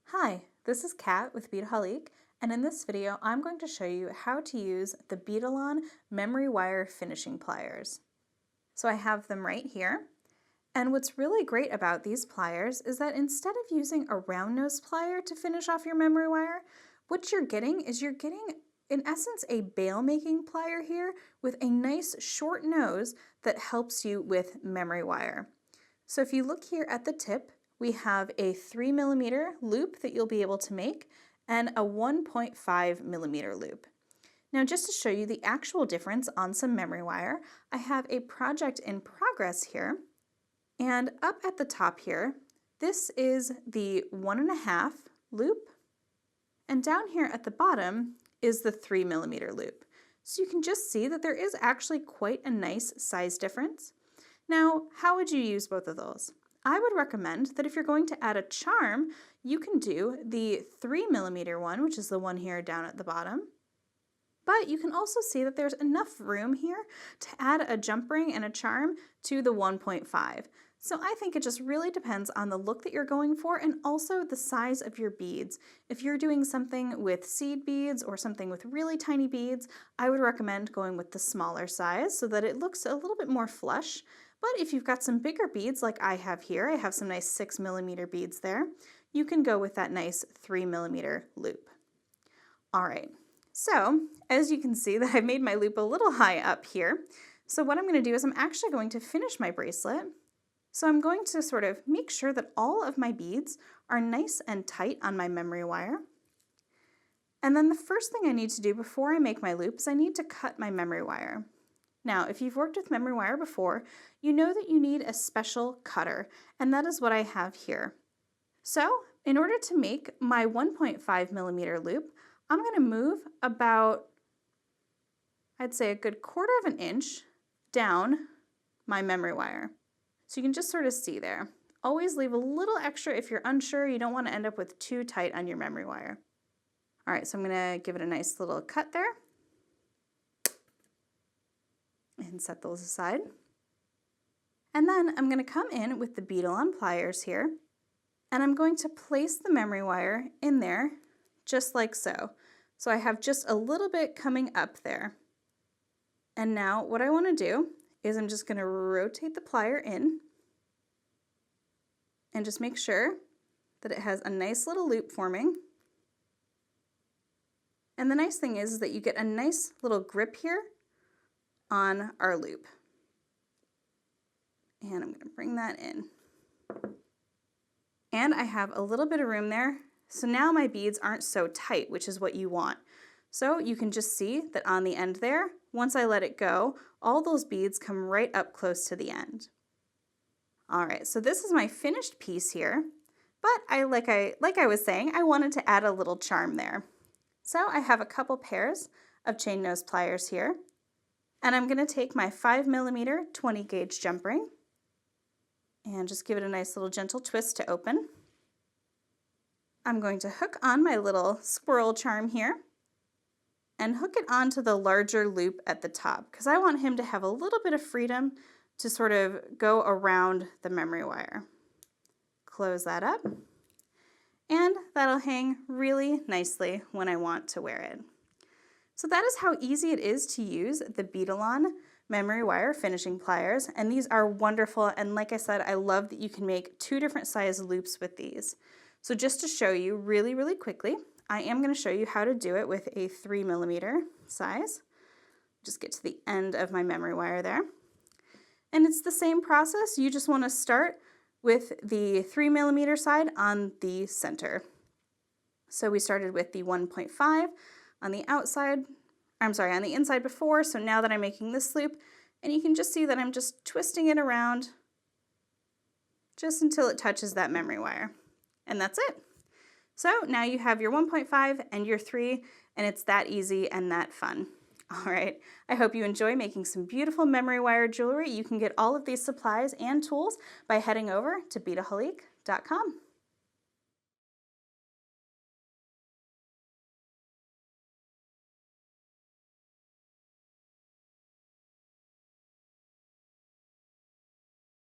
Hi, this is Kat with Beadaholique, and in this video I'm going to show you how to use the Beadalon memory wire finishing pliers. So I have them right here, and what's really great about these pliers is that instead of using a round nose plier to finish off your memory wire, what you're getting in essence a bail making plier here with a nice short nose that helps you with memory wire. So if you look here at the tip, we have a 3mm loop that you'll be able to make and a 1.5mm loop. Now just to show you the actual difference on some memory wire, I have a project in progress here, and up at the top here, this is the 1.5 loop, and down here at the bottom is the 3mm loop. So you can just see that there is actually quite a nice size difference. Now, how would you use both of those? I would recommend that if you're going to add a charm, you can do the 3mm one, which is the one here down at the bottom. But you can also see that there's enough room here to add a jump ring and a charm to the 1.5. So I think it just really depends on the look that you're going for and also the size of your beads. If you're doing something with seed beads or something with really tiny beads, I would recommend going with the smaller size so that it looks a little bit more flush. But if you've got some bigger beads like I have here, I have some nice 6mm beads there, you can go with that nice 3mm loop. All right, so as you can see that I've made my loop a little high up here. So what I'm going to do is I'm actually going to finish my bracelet. So I'm going to sort of make sure that all of my beads are nice and tight on my memory wire. And then the first thing I need to do before I make my loop is I need to cut my memory wire. Now, if you've worked with memory wire before, you know that you need a special cutter, and that is what I have here. So, in order to make my 1.5mm loop, I'm going to move about, I'd say a good 1/4 inch down my memory wire. So you can just sort of see there. Always leave a little extra if you're unsure. You don't want to end up with too tight on your memory wire. All right, so I'm going to give it a nice little cut there. And set those aside. And then I'm going to come in with the Beadalon pliers here, and I'm going to place the memory wire in there just like so. So I have just a little bit coming up there. And now what I want to do is I'm just going to rotate the plier in and just make sure that it has a nice little loop forming. And the nice thing is that you get a nice little grip here on our loop. And I'm going to bring that in. And I have a little bit of room there. So now my beads aren't so tight, which is what you want. So you can just see that on the end there, once I let it go, all those beads come right up close to the end. All right, so this is my finished piece here, but like I was saying, I wanted to add a little charm there. So I have a couple pairs of chain nose pliers here. And I'm going to take my 5mm 20 gauge jump ring and just give it a nice little gentle twist to open. I'm going to hook on my little squirrel charm here and hook it onto the larger loop at the top because I want him to have a little bit of freedom to sort of go around the memory wire. Close that up, and that'll hang really nicely when I want to wear it. So that is how easy it is to use the Beadalon memory wire finishing pliers, and these are wonderful, and like I said, I love that you can make 2 different size loops with these. So just to show you really quickly, I am going to show you how to do it with a 3mm size. Just get to the end of my memory wire there. And it's the same process, you just want to start with the 3mm side on the center. So we started with the 1.5 on the outside, on the inside before, so now that I'm making this loop, and you can just see that I'm just twisting it around just until it touches that memory wire. And that's it. So now you have your 1.5 and your 3, and it's that easy and that fun. All right, I hope you enjoy making some beautiful memory wire jewelry. You can get all of these supplies and tools by heading over to Beadaholique.com.